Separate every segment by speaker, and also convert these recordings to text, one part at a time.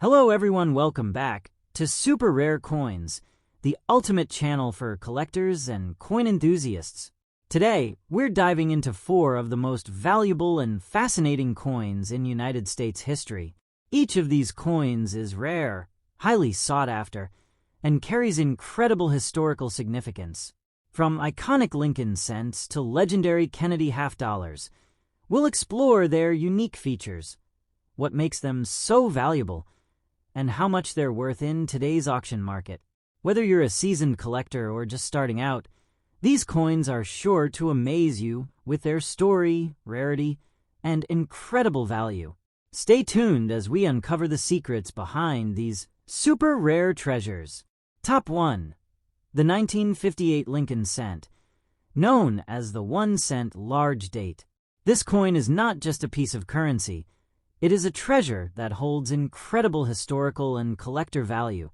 Speaker 1: Hello everyone, welcome back to Super Rare Coins, the ultimate channel for collectors and coin enthusiasts. Today, we're diving into 4 of the most valuable and fascinating coins in United States history. Each of these coins is rare, highly sought after, and carries incredible historical significance. From iconic Lincoln cents to legendary Kennedy half dollars, we'll explore their unique features, what makes them so valuable, and how much they're worth in today's auction market. Whether you're a seasoned collector or just starting out, these coins are sure to amaze you with their story, rarity, and incredible value. Stay tuned as we uncover the secrets behind these super rare treasures. Top 1. The 1958 Lincoln cent, known as the 1 cent large date. This coin is not just a piece of currency. It is a treasure that holds incredible historical and collector value,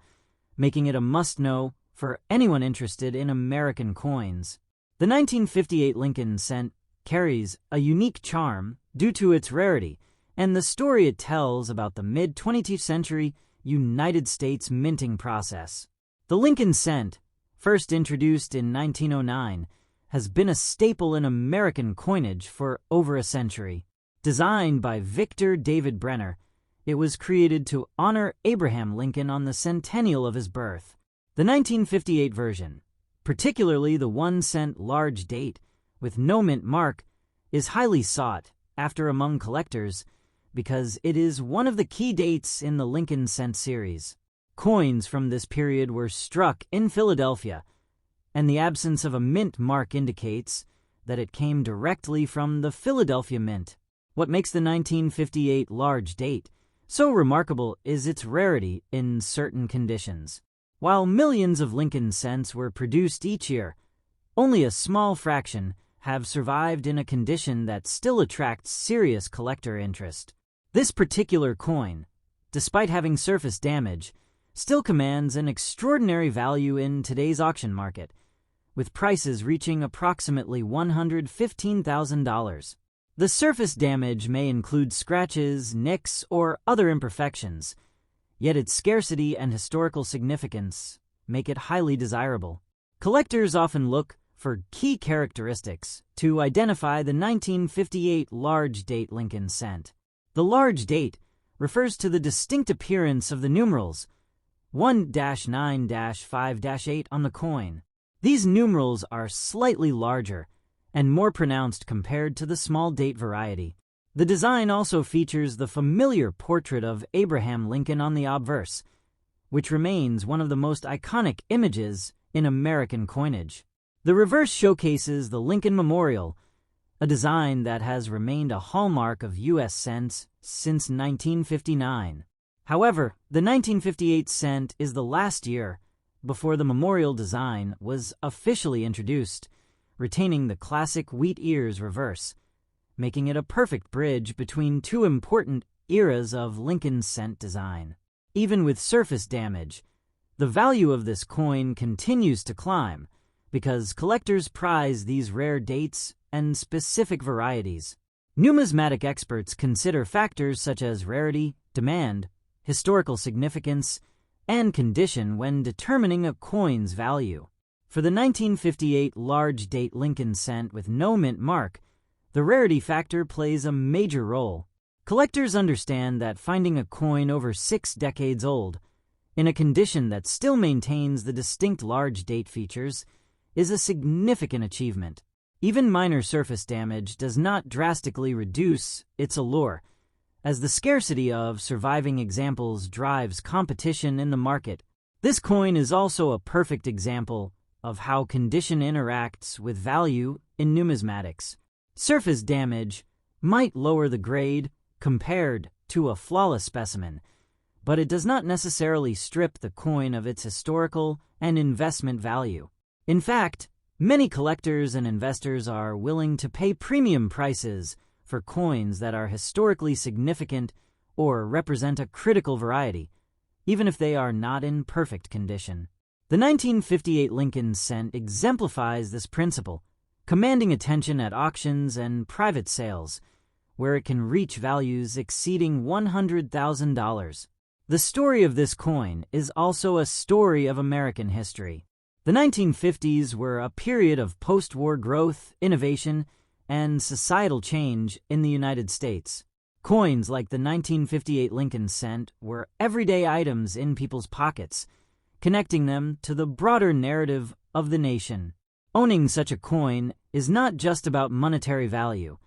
Speaker 1: making it a must-know for anyone interested in American coins. The 1958 Lincoln cent carries a unique charm due to its rarity and the story it tells about the mid-20th century United States minting process. The Lincoln cent, first introduced in 1909, has been a staple in American coinage for over a century. Designed by Victor David Brenner, it was created to honor Abraham Lincoln on the centennial of his birth. The 1958 version, particularly the 1 cent large date with no mint mark, is highly sought after among collectors because it is one of the key dates in the Lincoln cent series. Coins from this period were struck in Philadelphia, and the absence of a mint mark indicates that it came directly from the Philadelphia Mint. What makes the 1958 large date so remarkable is its rarity in certain conditions. While millions of Lincoln cents were produced each year, only a small fraction have survived in a condition that still attracts serious collector interest. This particular coin, despite having surface damage, still commands an extraordinary value in today's auction market, with prices reaching approximately $115,000. The surface damage may include scratches, nicks, or other imperfections, yet its scarcity and historical significance make it highly desirable. Collectors often look for key characteristics to identify the 1958 large date Lincoln cent. The large date refers to the distinct appearance of the numerals 1-9-5-8 on the coin. These numerals are slightly larger and more pronounced compared to the small date variety. The design also features the familiar portrait of Abraham Lincoln on the obverse, which remains one of the most iconic images in American coinage. The reverse showcases the Lincoln Memorial, a design that has remained a hallmark of U.S. cents since 1959. However, the 1958 cent is the last year before the memorial design was officially introduced, retaining the classic wheat ears reverse, making it a perfect bridge between 2 important eras of Lincoln cent design. Even with surface damage, the value of this coin continues to climb because collectors prize these rare dates and specific varieties. Numismatic experts consider factors such as rarity, demand, historical significance, and condition when determining a coin's value. For the 1958 large date Lincoln cent with no mint mark, the rarity factor plays a major role. Collectors understand that finding a coin over 6 decades old, in a condition that still maintains the distinct large date features, is a significant achievement. Even minor surface damage does not drastically reduce its allure, as the scarcity of surviving examples drives competition in the market. This coin is also a perfect example of how condition interacts with value in numismatics. Surface damage might lower the grade compared to a flawless specimen, but it does not necessarily strip the coin of its historical and investment value. In fact, many collectors and investors are willing to pay premium prices for coins that are historically significant or represent a critical variety, even if they are not in perfect condition. The 1958 Lincoln cent exemplifies this principle, commanding attention at auctions and private sales, where it can reach values exceeding $100,000. The story of this coin is also a story of American history. The 1950s were a period of post-war growth, innovation, and societal change in the United States. Coins like the 1958 Lincoln cent were everyday items in people's pockets, connecting them to the broader narrative of the nation. Owning such a coin is not just about monetary value.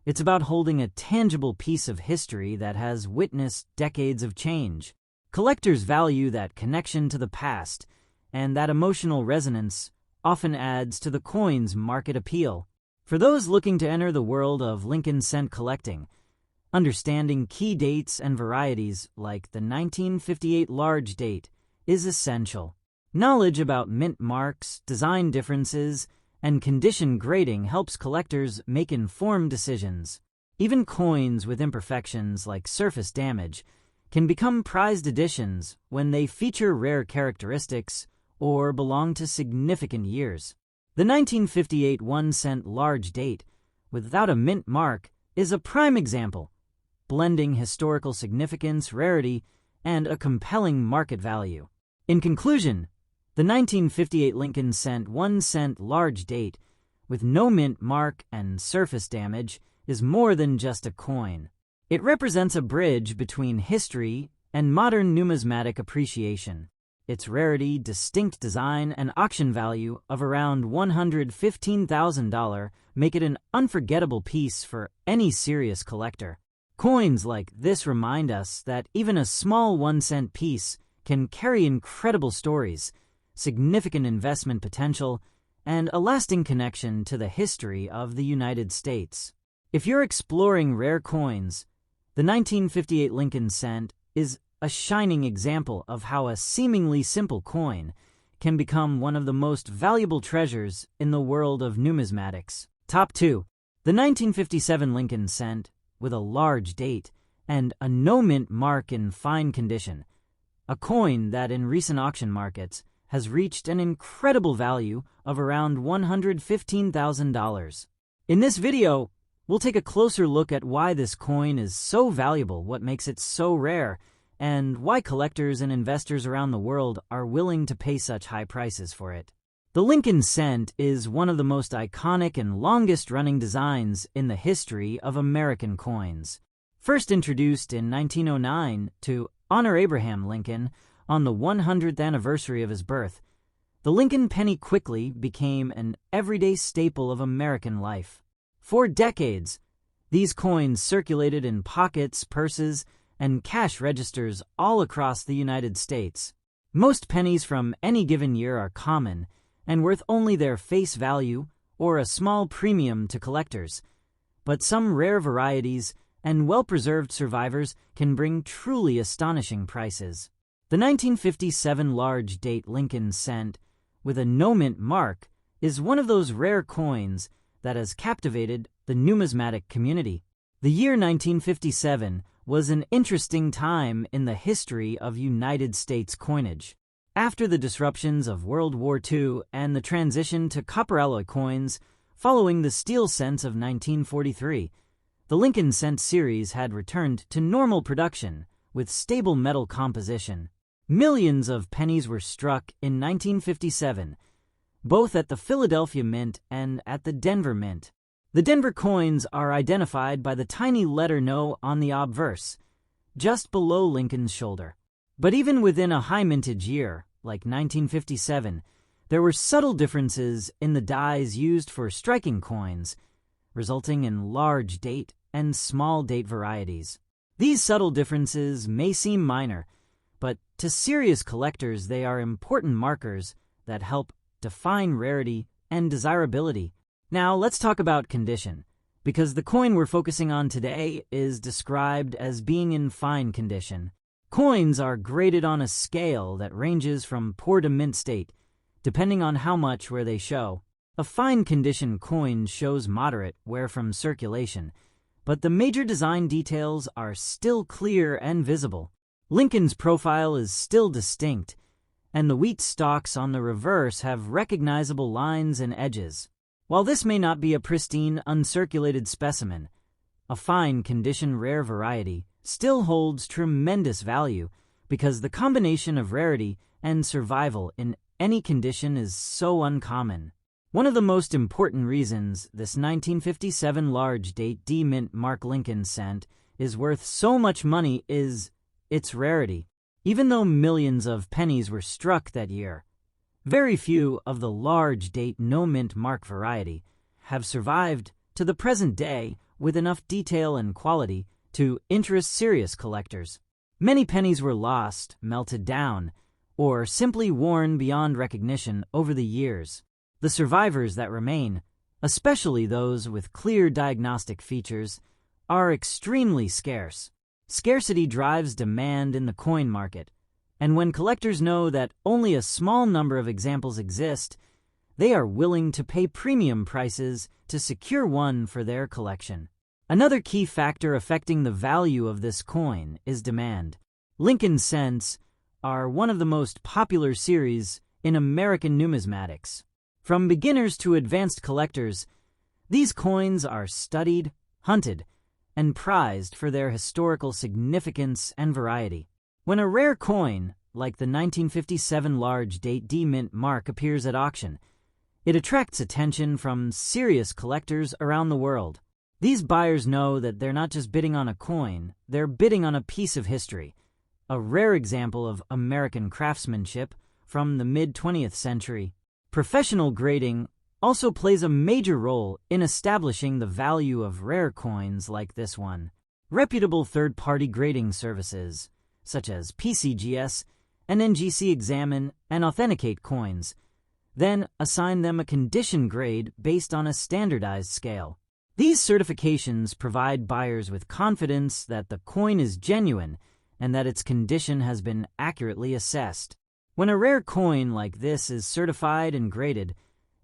Speaker 1: It's about holding a tangible piece of history that has witnessed decades of change. Collectors value that connection to the past, and that emotional resonance often adds to the coin's market appeal. For those looking to enter the world of Lincoln cent collecting, understanding key dates and varieties like the 1958 large date is essential. Knowledge about mint marks, design differences, and condition grading helps collectors make informed decisions. Even coins with imperfections like surface damage can become prized editions when they feature rare characteristics or belong to significant years. The 1958 1-cent large date, without a mint mark, is a prime example, blending historical significance, rarity, and a compelling market value. In conclusion, the 1958 Lincoln cent 1-cent large date, with no mint mark and surface damage, is more than just a coin. It represents a bridge between history and modern numismatic appreciation. Its rarity, distinct design, and auction value of around $115,000 make it an unforgettable piece for any serious collector. Coins like this remind us that even a small 1-cent piece can carry incredible stories, significant investment potential, and a lasting connection to the history of the United States. If you're exploring rare coins, the 1958 Lincoln cent is a shining example of how a seemingly simple coin can become one of the most valuable treasures in the world of numismatics. Top 2. The 1957 Lincoln cent, with a large date and a no-mint mark in fine condition, a coin that in recent auction markets has reached an incredible value of around $115,000. In this video, we'll take a closer look at why this coin is so valuable, what makes it so rare, and why collectors and investors around the world are willing to pay such high prices for it. The Lincoln cent is one of the most iconic and longest-running designs in the history of American coins. First introduced in 1909 to honor Abraham Lincoln on the 100th anniversary of his birth, the Lincoln penny quickly became an everyday staple of American life. For decades, these coins circulated in pockets, purses, and cash registers all across the United States. Most pennies from any given year are common and worth only their face value or a small premium to collectors, but some rare varieties and well-preserved survivors can bring truly astonishing prices. The 1957 large date Lincoln cent, with a no-mint mark, is one of those rare coins that has captivated the numismatic community. The year 1957 was an interesting time in the history of United States coinage. After the disruptions of World War II and the transition to copper alloy coins following the steel cents of 1943, the Lincoln cent series had returned to normal production with stable metal composition. Millions of pennies were struck in 1957, both at the Philadelphia Mint and at the Denver Mint. The Denver coins are identified by the tiny letter No on the obverse, just below Lincoln's shoulder. But even within a high mintage year, like 1957, there were subtle differences in the dies used for striking coins, resulting in large date and small date varieties. These subtle differences may seem minor, but to serious collectors they are important markers that help define rarity and desirability. Now let's talk about condition, because the coin we're focusing on today is described as being in fine condition. Coins are graded on a scale that ranges from poor to mint state, depending on how much wear they show. A fine condition coin shows moderate wear from circulation, but the major design details are still clear and visible. Lincoln's profile is still distinct, and the wheat stalks on the reverse have recognizable lines and edges. While this may not be a pristine, uncirculated specimen, a fine condition rare variety still holds tremendous value because the combination of rarity and survival in any condition is so uncommon. One of the most important reasons this 1957 large date D mint Mark Lincoln cent is worth so much money is its rarity. Even though millions of pennies were struck that year, very few of the large date no mint mark variety have survived to the present day with enough detail and quality to interest serious collectors. Many pennies were lost, melted down, or simply worn beyond recognition over the years. The survivors that remain, especially those with clear diagnostic features, are extremely scarce. Scarcity drives demand in the coin market, and when collectors know that only a small number of examples exist, they are willing to pay premium prices to secure one for their collection. Another key factor affecting the value of this coin is demand. Lincoln cents are one of the most popular series in American numismatics. From beginners to advanced collectors, these coins are studied, hunted, and prized for their historical significance and variety. When a rare coin, like the 1957 large date D mint mark, appears at auction, it attracts attention from serious collectors around the world. These buyers know that they're not just bidding on a coin, they're bidding on a piece of history, a rare example of American craftsmanship from the mid-20th century. Professional grading also plays a major role in establishing the value of rare coins like this one. Reputable third-party grading services, such as PCGS and NGC, examine and authenticate coins, then assign them a condition grade based on a standardized scale. These certifications provide buyers with confidence that the coin is genuine and that its condition has been accurately assessed. When a rare coin like this is certified and graded,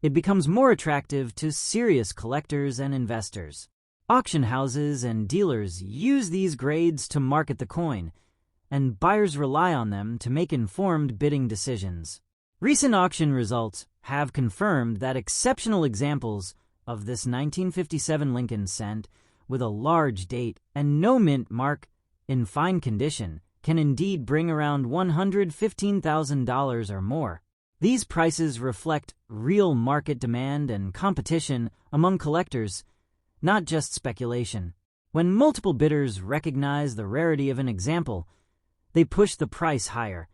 Speaker 1: it becomes more attractive to serious collectors and investors. Auction houses and dealers use these grades to market the coin, and buyers rely on them to make informed bidding decisions. Recent auction results have confirmed that exceptional examples of this 1957 Lincoln cent with a large date and no mint mark in fine condition can indeed bring around $115,000 or more. These prices reflect real market demand and competition among collectors, not just speculation. When multiple bidders recognize the rarity of an example, they push the price higher,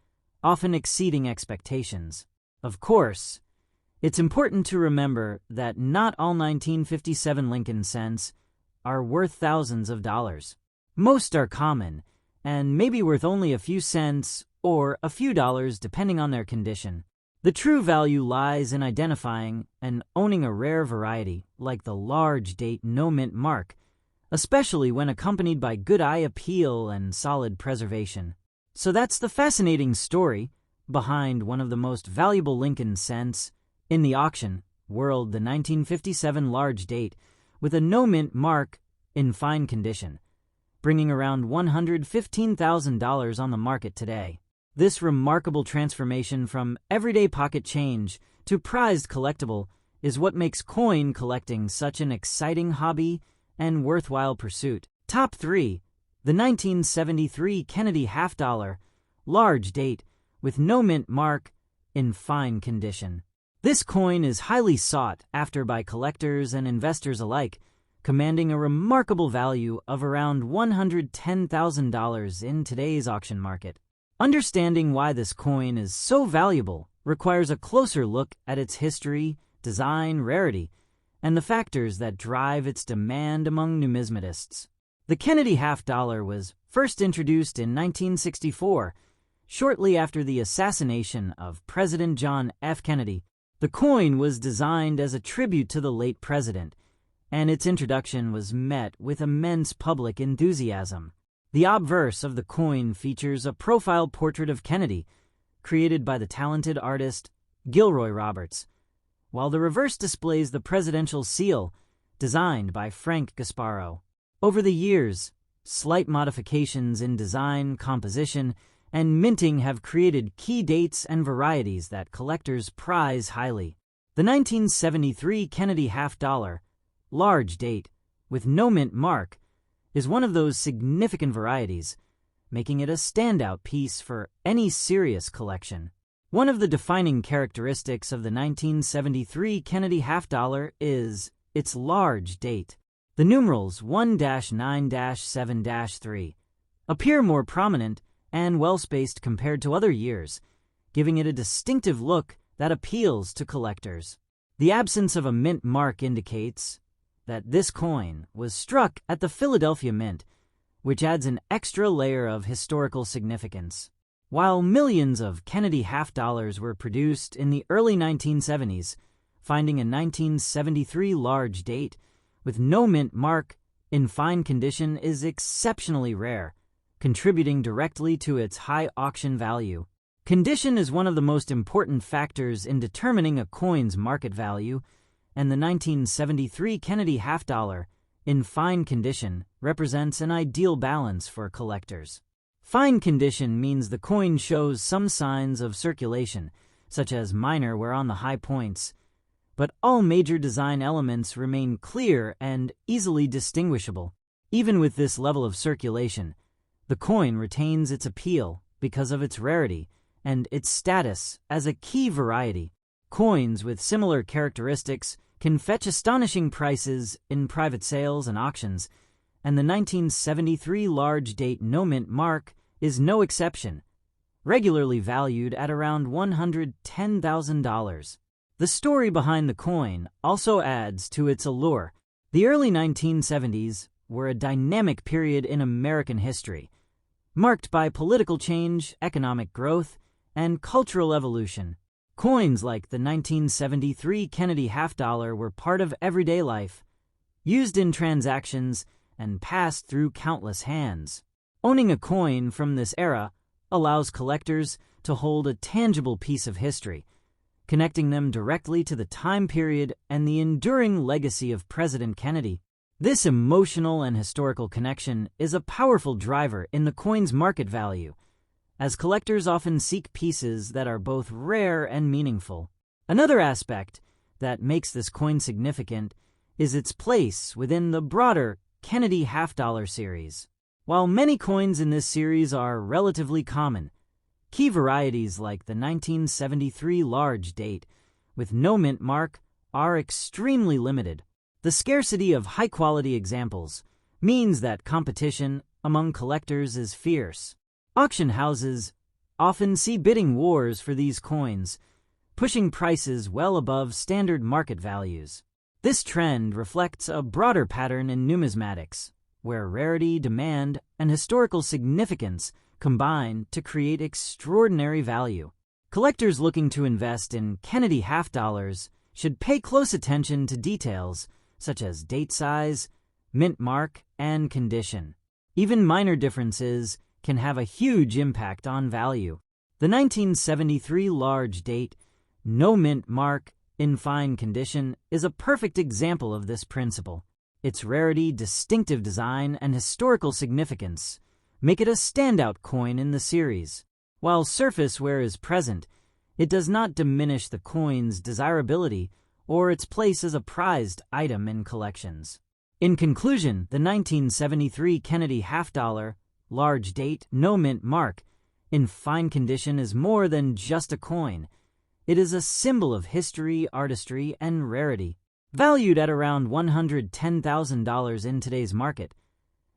Speaker 1: often exceeding expectations. Of course, it's important to remember that not all 1957 Lincoln cents are worth thousands of dollars. Most are common, and maybe worth only a few cents or a few dollars depending on their condition. The true value lies in identifying and owning a rare variety like the large date no mint mark, especially when accompanied by good eye appeal and solid preservation. So that's the fascinating story behind one of the most valuable Lincoln cents in the auction world, the 1957 large date with a no mint mark in fine condition, bringing around $115,000 on the market today. This remarkable transformation from everyday pocket change to prized collectible is what makes coin collecting such an exciting hobby and worthwhile pursuit. Top 3. The 1973 Kennedy half-dollar, large date, with no mint mark, in fine condition. This coin is highly sought after by collectors and investors alike, commanding a remarkable value of around $110,000 in today's auction market. Understanding why this coin is so valuable requires a closer look at its history, design, rarity, and the factors that drive its demand among numismatists. The Kennedy half-dollar was first introduced in 1964, shortly after the assassination of President John F. Kennedy. The coin was designed as a tribute to the late president, and its introduction was met with immense public enthusiasm. The obverse of the coin features a profile portrait of Kennedy, created by the talented artist Gilroy Roberts, while the reverse displays the presidential seal, designed by Frank Gasparo. Over the years, slight modifications in design, composition, and minting have created key dates and varieties that collectors prize highly. The 1973 Kennedy half-dollar, large date, with no mint mark, is one of those significant varieties making it a standout piece for any serious collection. One of the defining characteristics of the 1973 Kennedy half-dollar is its large date. The numerals 1-9-7-3 appear more prominent and well-spaced compared to other years, giving it a distinctive look that appeals to collectors. The absence of a mint mark indicates that this coin was struck at the Philadelphia Mint, which adds an extra layer of historical significance. While millions of Kennedy half-dollars were produced in the early 1970s, finding a 1973 large date with no mint mark in fine condition is exceptionally rare, contributing directly to its high auction value. Condition is one of the most important factors in determining a coin's market value, and the 1973 Kennedy half-dollar in fine condition represents an ideal balance for collectors. Fine condition means the coin shows some signs of circulation, such as minor wear on the high points, but all major design elements remain clear and easily distinguishable. Even with this level of circulation, the coin retains its appeal because of its rarity and its status as a key variety. Coins with similar characteristics can fetch astonishing prices in private sales and auctions, and the 1973 large date no mint mark is no exception, regularly valued at around $110,000. The story behind the coin also adds to its allure. The early 1970s were a dynamic period in American history, marked by political change, economic growth, and cultural evolution. Coins like the 1973 Kennedy half-dollar were part of everyday life, used in transactions, and passed through countless hands. Owning a coin from this era allows collectors to hold a tangible piece of history, connecting them directly to the time period and the enduring legacy of President Kennedy. This emotional and historical connection is a powerful driver in the coin's market value, as collectors often seek pieces that are both rare and meaningful. Another aspect that makes this coin significant is its place within the broader Kennedy half-dollar series. While many coins in this series are relatively common, key varieties like the 1973 large date with no mint mark are extremely limited. The scarcity of high-quality examples means that competition among collectors is fierce. Auction houses often see bidding wars for these coins, pushing prices well above standard market values. This trend reflects a broader pattern in numismatics, where rarity, demand, and historical significance combine to create extraordinary value. Collectors looking to invest in Kennedy half-dollars should pay close attention to details such as date size, mint mark, and condition. Even minor differences can have a huge impact on value. The 1973 large date, no mint mark, in fine condition is a perfect example of this principle. Its rarity, distinctive design, and historical significance make it a standout coin in the series. While surface wear is present, it does not diminish the coin's desirability or its place as a prized item in collections. In conclusion, the 1973 Kennedy half-dollar, large date, no mint mark, in fine condition is more than just a coin. It is a symbol of history, artistry, and rarity. Valued at around $110,000 in today's market,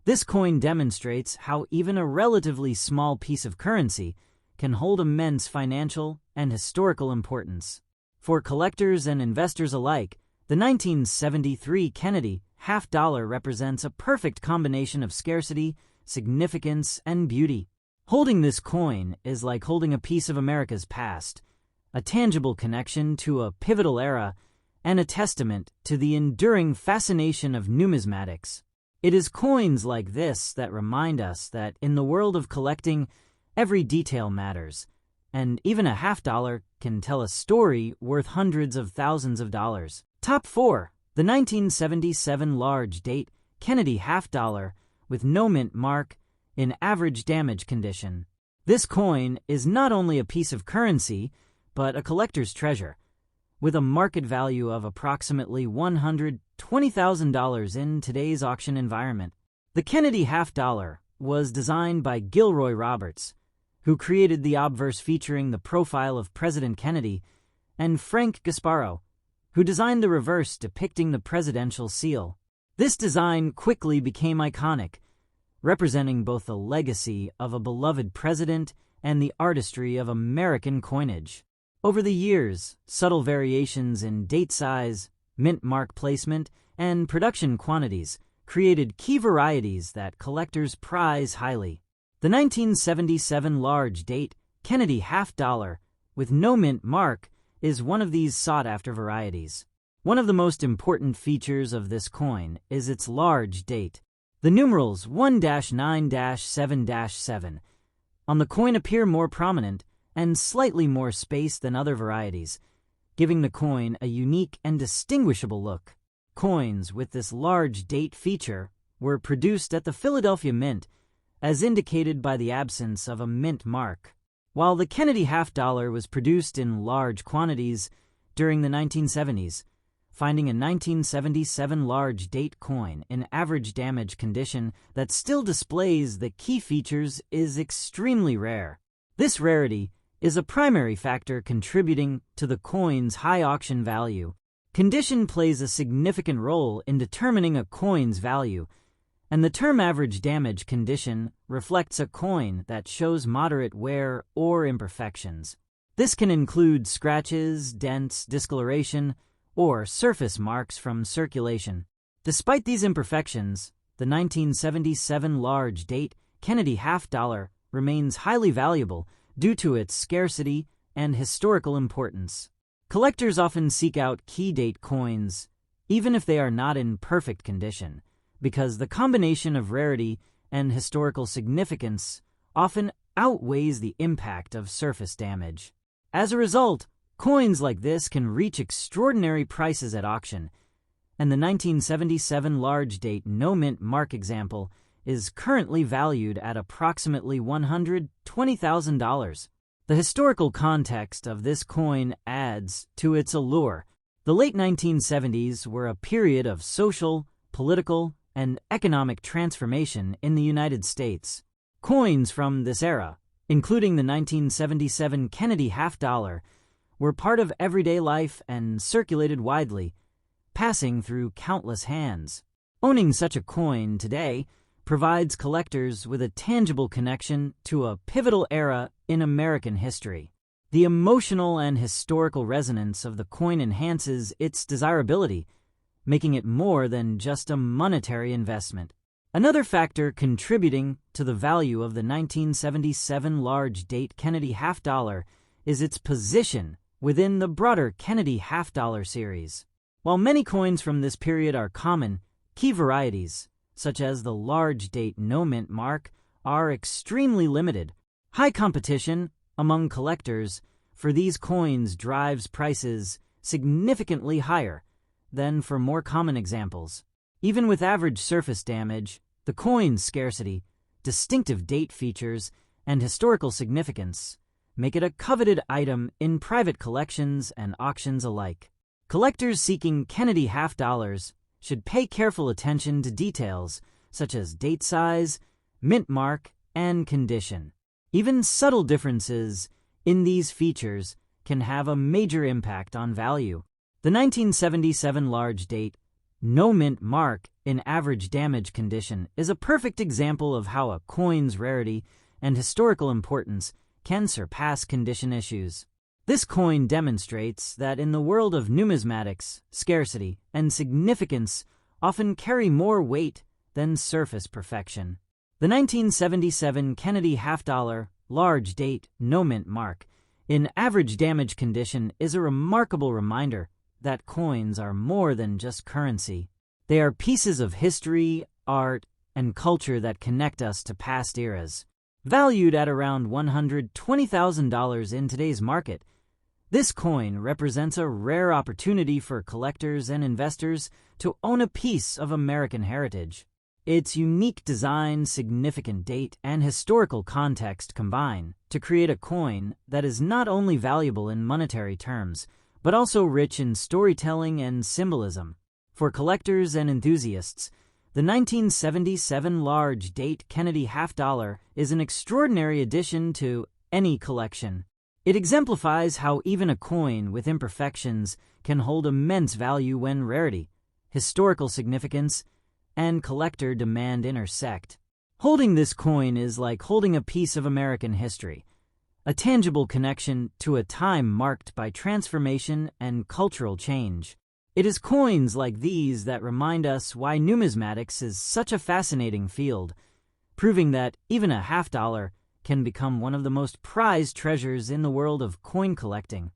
Speaker 1: this coin demonstrates how even a relatively small piece of currency can hold immense financial and historical importance. For collectors and investors alike, the 1973 Kennedy half-dollar represents a perfect combination of scarcity, significance, and beauty. Holding this coin is like holding a piece of America's past, a tangible connection to a pivotal era, and a testament to the enduring fascination of numismatics. It is coins like this that remind us that in the world of collecting, every detail matters, and even a half-dollar can tell a story worth hundreds of thousands of dollars. Top 4. The 1977 large date Kennedy half-dollar with no mint mark in average damage condition. This coin is not only a piece of currency, but a collector's treasure, with a market value of approximately $120,000 in today's auction environment. The Kennedy half-dollar was designed by Gilroy Roberts, who created the obverse featuring the profile of President Kennedy, and Frank Gasparo, who designed the reverse depicting the presidential seal. This design quickly became iconic, representing both the legacy of a beloved president and the artistry of American coinage. Over the years, subtle variations in date size, mint mark placement, and production quantities created key varieties that collectors prize highly. The 1977 large date Kennedy half-dollar with no mint mark is one of these sought-after varieties. One of the most important features of this coin is its large date. The numerals 1-9-7-7 on the coin appear more prominent and slightly more spaced than other varieties, giving the coin a unique and distinguishable look. Coins with this large date feature were produced at the Philadelphia Mint, as indicated by the absence of a mint mark, while the Kennedy half-dollar was produced in large quantities during the 1970s. Finding a 1977 large date coin in average damage condition that still displays the key features is extremely rare. This rarity is a primary factor contributing to the coin's high auction value. Condition plays a significant role in determining a coin's value, and the term average damage condition reflects a coin that shows moderate wear or imperfections. This can include scratches, dents, discoloration, or surface marks from circulation. Despite these imperfections, the 1977 large date Kennedy half-dollar remains highly valuable due to its scarcity and historical importance. Collectors often seek out key date coins, even if they are not in perfect condition, because the combination of rarity and historical significance often outweighs the impact of surface damage. As a result, coins like this can reach extraordinary prices at auction, and the 1977 large date no mint mark example is currently valued at approximately $120,000. The historical context of this coin adds to its allure. The late 1970s were a period of social, political, and economic transformation in the United States. Coins from this era, including the 1977 Kennedy half-dollar, were part of everyday life and circulated widely, passing through countless hands. Owning such a coin today provides collectors with a tangible connection to a pivotal era in American history. The emotional and historical resonance of the coin enhances its desirability, making it more than just a monetary investment. Another factor contributing to the value of the 1977 large date Kennedy half-dollar is its position within the broader Kennedy half-dollar series. While many coins from this period are common, key varieties, such as the large date no mint mark, are extremely limited. High competition among collectors for these coins drives prices significantly higher than for more common examples. Even with average surface damage, the coin's scarcity, distinctive date features, and historical significance make it a coveted item in private collections and auctions alike. Collectors seeking Kennedy half-dollars should pay careful attention to details such as date size, mint mark, and condition. Even subtle differences in these features can have a major impact on value. The 1977 large date no mint mark in average damage condition is a perfect example of how a coin's rarity and historical importance can surpass condition issues. This coin demonstrates that in the world of numismatics, scarcity and significance often carry more weight than surface perfection. The 1977 Kennedy half-dollar large date no mint mark in average damage condition is a remarkable reminder that coins are more than just currency. They are pieces of history, art, and culture that connect us to past eras. Valued at around $120,000 in today's market, this coin represents a rare opportunity for collectors and investors to own a piece of American heritage. Its unique design, significant date, and historical context combine to create a coin that is not only valuable in monetary terms, but also rich in storytelling and symbolism. For collectors and enthusiasts, The 1977 large date Kennedy half-dollar is an extraordinary addition to any collection. It exemplifies how even a coin with imperfections can hold immense value when rarity, historical significance, and collector demand intersect. Holding this coin is like holding a piece of American history, a tangible connection to a time marked by transformation and cultural change. It is coins like these that remind us why numismatics is such a fascinating field, proving that even a half-dollar can become one of the most prized treasures in the world of coin collecting.